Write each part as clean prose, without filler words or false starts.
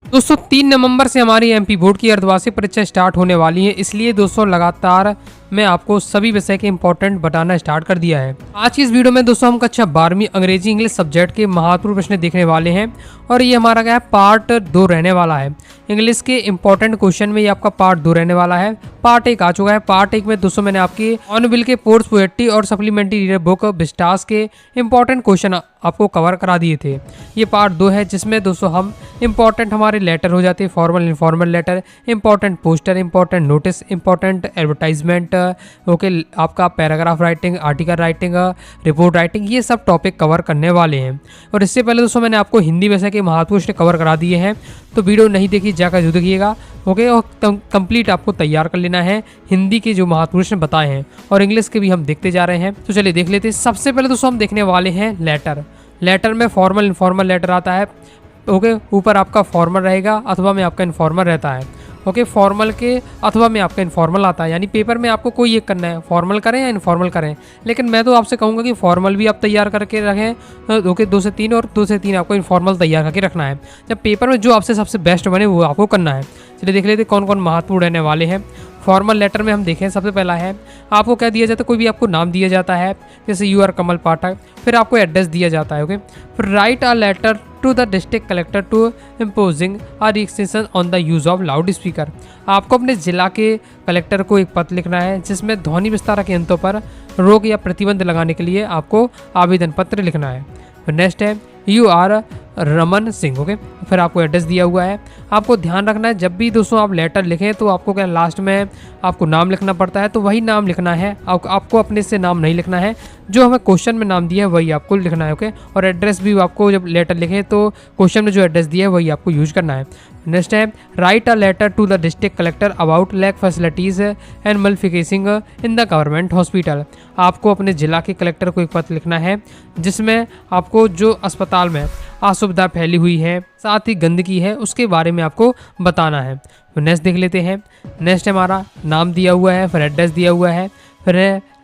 दोस्तों 3 नवंबर से हमारी एमपी बोर्ड की अर्धवार्षिक परीक्षा स्टार्ट होने वाली है, इसलिए दोस्तों लगातार मैं आपको सभी विषय के इंपॉर्टेंट बताना स्टार्ट कर दिया है। आज की इस वीडियो में दोस्तों हम कक्षा 12वीं अंग्रेजी इंग्लिश सब्जेक्ट के महत्वपूर्ण प्रश्न देखने वाले हैं और ये हमारा क्या है पार्ट 2 रहने वाला है। इंग्लिश के इंपॉर्टेंट क्वेश्चन में ये आपका पार्ट 2 रहने वाला है। पार्ट 1 आ चुका है। पार्ट 1 में दोस्तों मैंने आपकी ऑनबिल के पोर्ट्स पोएट्री और सप्लीमेंट्री रीडर बुक विस्टास के इंपॉर्टेंट क्वेश्चन आपको कवर करा दिए थे। ये पार्ट 2 है जिसमें दोस्तों हम इंपॉर्टेंट हमारे लेटर हो जाते हैं, formal informal letter, important poster, important notice, important advertisement, okay आपका paragraph writing, article writing, report writing, ये सब टॉपिक कवर करने वाले हैं। और इससे पहले दोस्तों मैंने आपको हिंदी विषय के महत्वपूर्ण प्रश्न कवर करा दिए हैं, तो वीडियो नहीं देखी जाकर जरूर देखिएगा, ओके। और कंप्लीट आपको तैयार कर लेना है हिंदी के जो महत्वपूर्ण प्रश्न बताए हैं, और इंग्लिश के भी हम देखते जा रहे हैं। तो चलिए देख लेते हैं। सबसे पहले दोस्तों हम देखने वाले हैं लेटर। लेटर में फॉर्मल इनफॉर्मल लेटर आता है, ओके। ऊपर आपका फॉर्मल रहेगा अथवा में आपका इनफॉर्मल रहता है, ओके। फॉर्मल के अथवा में आपका इनफॉर्मल आता है, यानी पेपर में आपको कोई एक करना है, फॉर्मल करें या इनफॉर्मल करें। लेकिन मैं तो आपसे कहूँगा कि फॉर्मल भी आप तैयार करके रखें, ओके। 2 से 3 और 2 से 3 आपको इनफॉर्मल तैयार करके रखना है। जब पेपर में जो आपसे सबसे बेस्ट बने वो आपको करना है। चलिए देख लेते कौन कौन महत्वपूर्ण रहने वाले हैं। फॉर्मल लेटर में हम देखें, सबसे पहला है आपको क्या दिया जाता है, कोई भी आपको नाम दिया जाता है, जैसे यू आर कमल पाठक, फिर आपको एड्रेस दिया जाता है, ओके। फिर write a letter to the district collector to imposing a restriction on the use of loud speaker. आपको अपने जिला के कलेक्टर को एक पत्र लिखना है जिसमें ध्वनि विस्तारक यंत्रों पर रोक या प्रतिबंध लगाने के लिए आपको आवेदन पत्र लिखना है। फिर नेक्स्ट है you are Raman Singh, okay. फिर आपको एड्रेस दिया हुआ है। आपको ध्यान रखना है जब भी दोस्तों आप लेटर लिखें तो आपको क्या लास्ट में आपको नाम लिखना पड़ता है, तो वही नाम लिखना है, आपको अपने से नाम नहीं लिखना है, जो हमें क्वेश्चन में नाम दिया है वही आपको लिखना है, ओके। और एड्रेस भी आपको जब लेटर लिखें तो क्वेश्चन में जो एड्रेस दिया है वही आपको यूज करना है। नेक्स्ट है write a letter to the district collector about lack facilities and malfunctioning in the government hospital. आपको अपने जिला के कलेक्टर को एक पत्र लिखना है जिसमें आपको जो अस्पताल में असुविधा फैली हुई है, साथ ही गंदगी है, उसके बारे में आपको बताना है। तो नेक्स्ट देख लेते हैं। नेक्स्ट हमारा नाम दिया हुआ है, फिर एड्रेस दिया हुआ है, फिर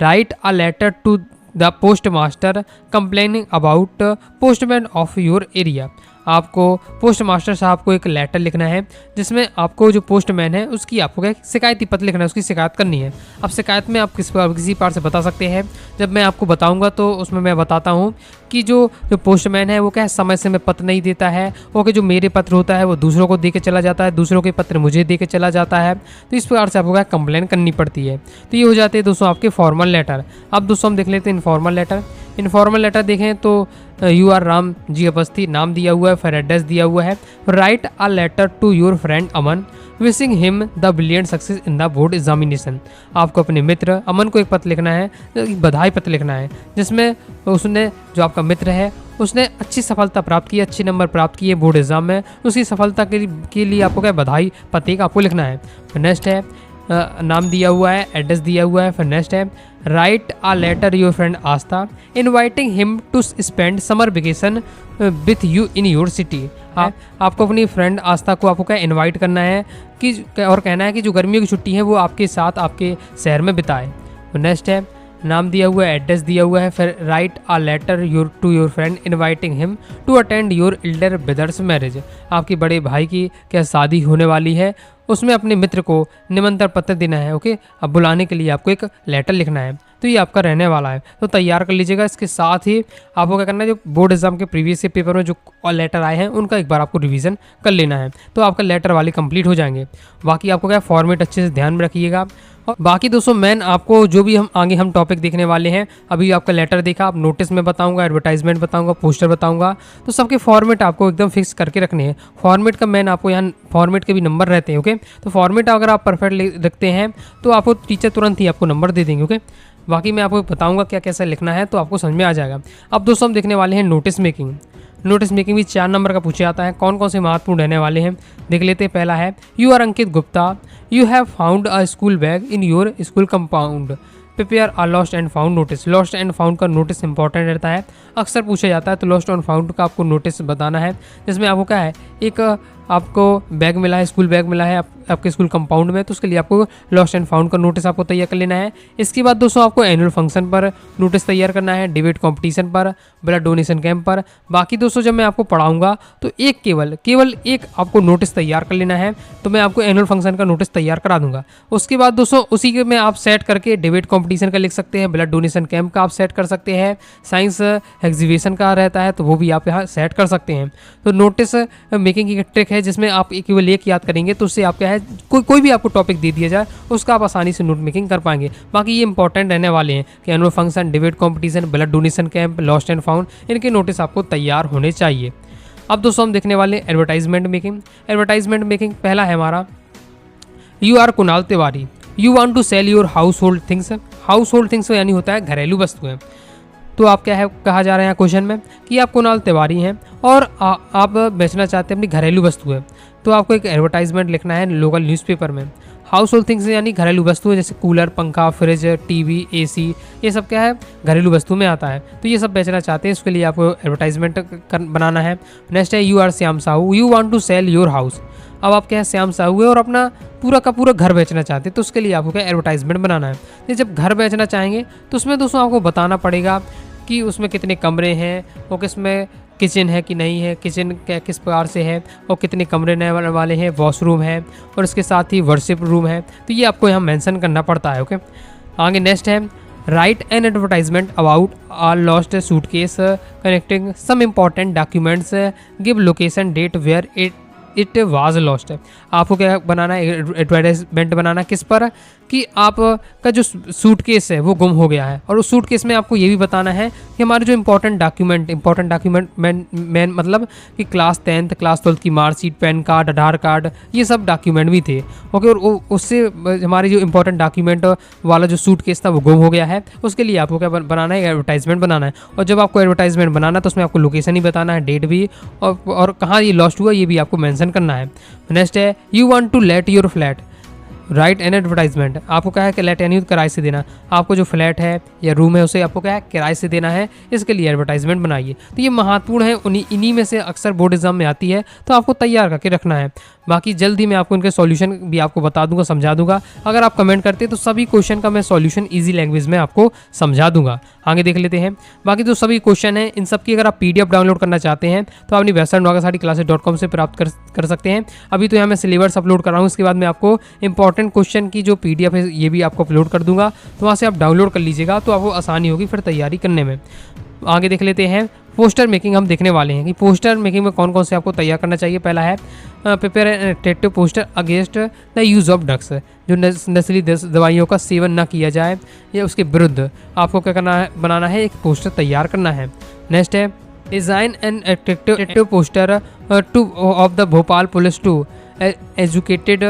write a letter to the post master complaining about postman of your area. आपको पोस्ट मास्टर साहब को एक लेटर लिखना है जिसमें आपको जो पोस्टमैन है उसकी आपको क्या शिकायती पत्र लिखना है, उसकी शिकायत करनी है। अब शिकायत में आप किसी पार से बता सकते हैं, जब मैं आपको बताऊंगा तो उसमें मैं बताता हूं कि जो पोस्टमैन है वो क्या समय से में पत्र नहीं देता है, ओके। जो मेरे पत्र होता है वो दूसरों को दे के चला जाता है, दूसरों के पत्र मुझे दे के चला जाता है, तो इस प्रकार से आपको क्या कंप्लेन करनी पड़ती है। तो ये हो जाते हैं दोस्तों आपके फॉर्मल लेटर। अब दोस्तों हम देख लेते हैं इनफॉर्मल लेटर। इनफॉर्मल लेटर देखें तो यू आर राम जी अवस्थी, नाम दिया हुआ है, फिर एड्रेस दिया हुआ है। Write a letter to your friend Aman wishing him the brilliant success in the board examination. आपको अपने मित्र अमन को एक पत्र लिखना है, बधाई पत्र लिखना है, जिसमें उसने जो आपका मित्र है उसने अच्छी सफलता प्राप्त की, अच्छे नंबर प्राप्त किए बोर्ड एग्जाम में, उसकी सफलता के लिए आपको क्या बधाई पत्र आपको लिखना है। नेक्स्ट है नाम दिया हुआ है, एड्रेस दिया हुआ है। फिर नेक्स्ट है write a letter your friend Aastha inviting him to spend summer vacation with you in your city. आपको अपनी फ्रेंड आस्था को आपको क्या इनवाइट करना है कि और कहना है कि जो गर्मियों की छुट्टी है वो आपके साथ आपके शहर में बिताए। नेक्स्ट है नाम दिया हुआ है, एड्रेस दिया हुआ है, फिर write a letter to your friend inviting him to attend your elder brother's marriage. आपके बड़े भाई की क्या शादी होने वाली है, उसमें अपने मित्र को निमंत्रण पत्र देना है, ओके। अब बुलाने के लिए आपको एक लेटर लिखना है, तो ये आपका रहने वाला है, तो तैयार कर लीजिएगा। इसके साथ ही आपको क्या करना है, जो बोर्ड एग्जाम के प्रीवियस के पेपर में जो लेटर आए हैं उनका एक बार आपको रिवीजन कर लेना है, तो आपका लेटर वाले कंप्लीट हो जाएंगे। बाकी आपको क्या फॉर्मेट अच्छे से ध्यान में रखिएगा। और बाकी दोस्तों मैं आपको जो भी हम टॉपिक देखने वाले हैं, अभी आपका लेटर देखा, आप नोटिस में बताऊंगा, एडवर्टाइजमेंट बताऊंगा, पोस्टर बताऊंगा, तो सबके फॉर्मेट आपको एकदम फिक्स करके रखने हैं। फॉर्मेट का मैन आपको यहाँ फॉर्मेट के भी नंबर रहते हैं, ओके। तो फॉर्मेट अगर आप परफेक्ट रखते हैं तो आपको टीचर तुरंत ही आपको नंबर दे देंगे, ओके। बाकी मैं आपको बताऊंगा क्या कैसे लिखना है, तो आपको समझ में आ जाएगा। अब दोस्तों हम देखने वाले हैं नोटिस मेकिंग। नोटिस मेकिंग भी 4 नंबर का पूछा जाता है। कौन कौन से महत्वपूर्ण रहने वाले हैं देख लेते हैं। पहला है you are Ankit Gupta, you have found a school bag in your school compound, prepare a lost and found notice. Lost and found का नोटिस इंपॉर्टेंट रहता है, अक्सर पूछा जाता है, तो लॉस्ट एंड फाउंड का आपको नोटिस बताना है, जिसमें आपको क्या है एक आपको बैग मिला है, स्कूल बैग मिला है आपके स्कूल कंपाउंड में, तो उसके लिए आपको लॉस्ट एंड फाउंड का नोटिस आपको तैयार कर लेना है। इसके बाद दोस्तों आपको एनुअल फंक्शन पर नोटिस तैयार करना है, डिबेट कंपटीशन पर, ब्लड डोनेशन कैंप पर। बाकी दोस्तों जब मैं आपको पढ़ाऊंगा तो केवल एक आपको नोटिस तैयार कर लेना है, तो मैं आपको एनुअल फंक्शन का नोटिस तैयार करा दूंगा। उसके बाद दोस्तों उसी के में आप सेट करके डिबेट कंपटीशन का लिख सकते हैं, ब्लड डोनेशन कैंप का आप सेट कर सकते हैं, साइंस एग्जीबिशन का रहता है तो वो भी आप यहाँ सेट कर सकते हैं। तो नोटिस मेकिंग की ट्रिक है जिसमें आप केवल एक याद करेंगे तो उससे आप क्या है, कोई भी आपको टॉपिक दे दिया जाए उसका आप आसानी से नोट मेकिंग कर पाएंगे। बाकी ये इंपॉर्टेंट रहने वाले हैं कि annual function, debate competition, blood donation camp, lost and found, इनके नोटिस आपको तैयार होने चाहिए। अब दोस्तों हम देखने वाले एडवर्टाइजमेंट मेकिंग। एडवर्टाइजमेंट मेकिंग पहला है हमारा, you are Kunal Tiwari, you want to sell your house hold things. House hold things यानी होता है घरेलू वस्तुएं। तो आप क्या है कहा जा रहा है क्वेश्चन में कि आप कुणाल तिवारी हैं और आप बेचना चाहते हैं अपनी घरेलू वस्तुएं। तो आपको एक एडवर्टाइजमेंट लिखना है लोकल न्यूज़पेपर में। हाउस होल्ड थिंग्स यानी घरेलू वस्तुएं, जैसे कूलर, पंखा, फ्रिज, टीवी, एसी, ये सब क्या है घरेलू वस्तु में आता है। तो ये सब बेचना चाहते हैं, उसके लिए आपको एडवर्टाइजमेंट बनाना है। नेक्स्ट है you are Shyam Sahu, you want to sell your house. अब आप क्या है श्याम साहू है और अपना पूरा का पूरा घर बेचना चाहते हैं, तो उसके लिए आपको क्या एडवर्टाइजमेंट बनाना है। तो जब घर बेचना चाहेंगे तो उसमें दोस्तों आपको बताना पड़ेगा कि उसमें कितने कमरे हैं, वो किसमें किचन है कि नहीं है, किचन किस प्रकार से है और कितने कमरे नए वाले हैं, वॉशरूम है और इसके साथ ही वर्शिप रूम है। तो ये आपको यहाँ मेंशन करना पड़ता है। ओके, आगे नेक्स्ट है write an advertisement about our lost suitcase connecting some important documents, give location, date where it was lost. आपको क्या बनाना है एडवर्टाइजमेंट बनाना किस पर कि आपका जो सूटकेस है वो गुम हो गया है, और उस सूटकेस में आपको ये भी बताना है कि हमारे जो इंपॉर्टेंट डॉक्यूमेंट मैन मतलब कि क्लास 10th क्लास 12th की मार्कशीट, पैन कार्ड, आधार कार्ड, ये सब डॉक्यूमेंट भी थे। ओके, और उससे हमारे जो इंपॉर्टेंट डॉक्यूमेंट वाला जो सूटकेस था वो गुम हो गया है। उसके लिए आपको क्या बनाना है एडवर्टाइजमेंट बनाना है। और जब आपको एडवर्टाइजमेंट बनाना है तो उसमें आपको लोकेशन ही बताना है, डेट भी, और कहाँ ये लॉस्ट हुआ ये भी आपको मेंशन करना है। नेक्स्ट है you want to let your flat, write an advertisement. आपको क्या है कि लेट यानी किराए से देना, आपको जो फ्लैट है या रूम है उसे आपको क्या है किराए से देना है, इसके लिए एडवर्टाइजमेंट बनाइए। तो ये महत्वपूर्ण है, इन्हीं में से अक्सर बोर्ड एग्जाम में आती है, तो आपको तैयार करके रखना है। बाकी जल्द ही मैं आपको इनके सॉल्यूशन भी आपको बता दूंगा, समझा दूंगा। अगर आप कमेंट करते हैं तो सभी क्वेश्चन का मैं सॉल्यूशन इजी लैंग्वेज में आपको समझा दूंगा। आगे देख लेते हैं। बाकी जो सभी क्वेश्चन हैं इन सब की अगर आप PDF डाउनलोड करना चाहते हैं तो अपनी वेबसाइट nagasariclasses.com से प्राप्त कर सकते हैं। अभी तो यहाँ मैं सिलेबस अपलोड कर रहा हूँ, इसके बाद मैं आपको इंपॉर्टेंट क्वेश्चन की जो PDF है ये भी आपको अपलोड कर दूंगा, तो वहाँ से आप डाउनलोड कर लीजिएगा, तो आपको आसानी होगी फिर तैयारी करने में। आगे देख लेते हैं। पोस्टर मेकिंग हम देखने वाले हैं कि पोस्टर मेकिंग में कौन कौन से आपको तैयार करना चाहिए। पहला है prepare an attractive poster against the use of drugs, जो नस्ली दवाइयों का सेवन न किया जाए या उसके विरुद्ध आपको क्या करना है, बनाना है एक पोस्टर तैयार करना है। नेक्स्ट है design an attractive poster to of the Bhopal police to educated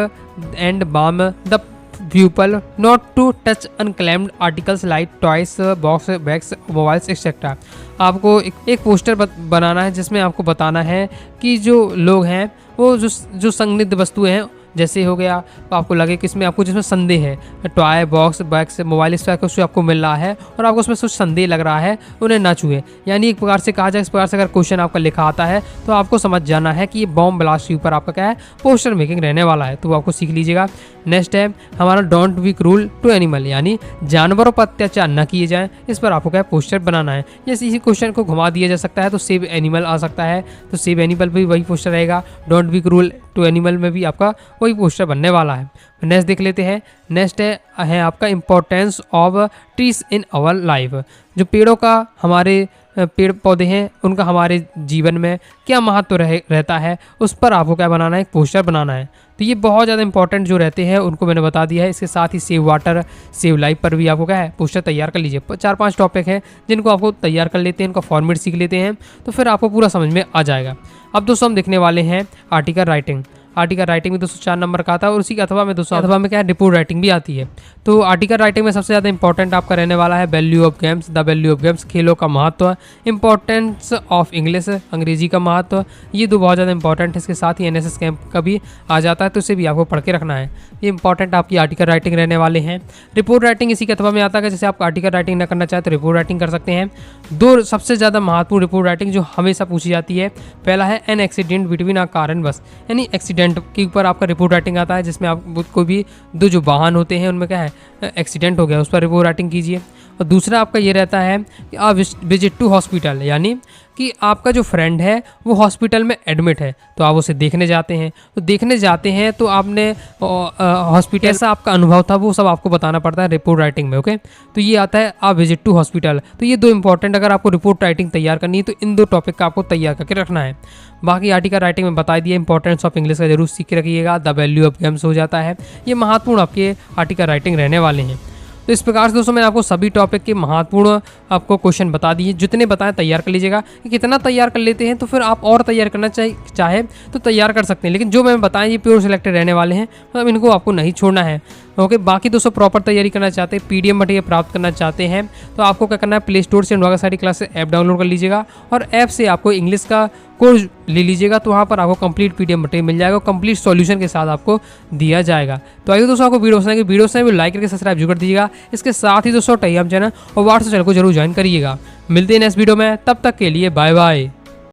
and बाम the people not to touch unclaimed articles like toys, box, bags, mobiles etcetera. आपको एक पोस्टर बनाना है जिसमें आपको बताना है कि जो लोग हैं वो जो संदिग्ध वस्तुएं हैं, जैसे हो गया तो आपको लगे कि इसमें आपको जिसमें संदेह है, टॉय, बॉक्स, बैग्स, मोबाइल, इस तरह से आपको मिल रहा है और आपको उसमें कुछ संदेह लग रहा है, उन्हें ना छुए। यानी एक प्रकार से कहा जाए, इस प्रकार से अगर क्वेश्चन आपका लिखा आता है तो आपको समझ जाना है कि ये बॉम्ब ब्लास्ट के ऊपर आपका क्या है पोस्टर मेकिंग रहने वाला है, तो वो आपको सीख लीजिएगा। नेक्स्ट है हमारा don't be cruel to animal, यानी जानवरों पर अत्याचार न किए जाएँ, इस पर आपको क्या है पोस्टर बनाना है। जैसे इसी क्वेश्चन को घुमा दिया जा सकता है तो सेव एनिमल आ सकता है, तो सेव एनिमल भी वही पोस्टर रहेगा। Don't be cruel to animal में भी आपका वही पोस्टर बनने वाला है। नेक्स्ट देख लेते हैं। नेक्स्ट है आपका importance of trees in our life, जो पेड़ों का हमारे पेड़ पौधे हैं उनका हमारे जीवन में क्या महत्व रहता है, उस पर आपको क्या बनाना है, एक पोस्टर बनाना है। तो ये बहुत ज़्यादा इंपॉर्टेंट जो रहते हैं उनको मैंने बता दिया है। इसके साथ ही सेव वाटर, सेव लाइफ पर भी आपको क्या है पोस्टर तैयार कर लीजिए। 4-5 टॉपिक हैं जिनको आपको तैयार कर लेते हैं, इनका फॉर्मेट सीख लेते हैं तो फिर आपको पूरा समझ में आ जाएगा। अब दोस्तों हम देखने वाले हैं आर्टिकल राइटिंग। आर्टिकल राइटिंग में दोस्तों 4 नंबर का आता है और उसी के अथवा में दोस्तों अथवा में क्या है रिपोर्ट राइटिंग भी आती है। तो आर्टिकल राइटिंग में सबसे ज़्यादा इंपॉर्टेंट आपका रहने वाला है value of games, the value of games, खेलों का महत्व, इंपॉर्टेंस ऑफ इंग्लिश, अंग्रेजी का महत्व, ये 2 बहुत ज़्यादा इंपॉर्टेंट है। इसके साथ ही एनएसएस कैंप का भी आ जाता है, तो इसे भी आपको पढ़ के रखना है। ये इंपॉर्टेंट आपकी आर्टिकल राइटिंग रहने वाले हैं। रिपोर्ट राइटिंग इसी के अथवा में आता है, जैसे आप आर्टिकल राइटिंग ना करना चाहे तो रिपोर्ट राइटिंग कर सकते हैं। 2 सबसे ज़्यादा महत्वपूर्ण रिपोर्ट राइटिंग जो हमेशा पूछी जाती है, पहला है an accident between a car and बस, यानी एक्सीडेंट के ऊपर आपका रिपोर्ट राइटिंग आता है, जिसमें आप कोई भी 2 जो वाहन होते हैं उनमें क्या है एक्सीडेंट हो गया, उस पर रिपोर्ट राइटिंग कीजिए। और दूसरा आपका ये रहता है कि आप विजिट टू हॉस्पिटल, यानी कि आपका जो फ्रेंड है वो हॉस्पिटल में एडमिट है तो आप उसे देखने जाते हैं, तो देखने जाते हैं तो आपने हॉस्पिटल ऐसा आपका अनुभव था वो सब आपको बताना पड़ता है रिपोर्ट राइटिंग में। ओके, तो ये आता है आप विजिट टू हॉस्पिटल। तो ये 2 इंपॉर्टेंट, अगर आपको रिपोर्ट राइटिंग तैयार करनी है तो इन 2 टॉपिक का आपको तैयार करके रखना है। बाकी आर्टिकल राइटिंग में बता दिया, इंपॉर्टेंस ऑफ इंग्लिश का जरूर सीख के रखिएगा, द वैल्यू ऑफ गेम्स हो जाता है। ये महत्वपूर्ण आपके आर्टिकल राइटिंग रहने वाले हैं। तो इस प्रकार से दोस्तों मैंने आपको सभी टॉपिक के महत्वपूर्ण आपको क्वेश्चन बता दिए, जितने बताएं तैयार कर लीजिएगा। कितना तैयार कर लेते हैं तो फिर आप और तैयार करना चाहे तो तैयार कर सकते हैं, लेकिन जो मैंने बताया ये प्योर सिलेक्टेड रहने वाले हैं, मतलब इनको आपको नहीं छोड़ना है। ओके, बाकी दोस्तों प्रॉपर तैयारी करना चाहते हैं, पीडीएफ मटेरियल प्राप्त करना चाहते हैं तो आपको क्या करना है, प्ले स्टोर से अनुराग सारी क्लासेस ऐप डाउनलोड कर लीजिएगा और ऐप से आपको इंग्लिश का कोर्स ले लीजिएगा, तो वहाँ पर आपको कंप्लीट पीडीएफ मटेरियल मिल जाएगा, कंप्लीट सॉल्यूशन के साथ आपको दिया जाएगा। तो आइए दोस्तों, आपको वीडियो से लाइक करके सब्सक्राइब जरूर कर दीजिएगा। इसके साथ ही दोस्तों टेलीग्राम चैनल और व्हाट्सएप चैनल को जरूर ज्वाइन करिएगा। मिलते हैं नेक्स्ट वीडियो में, तब तक के लिए बाय बाय।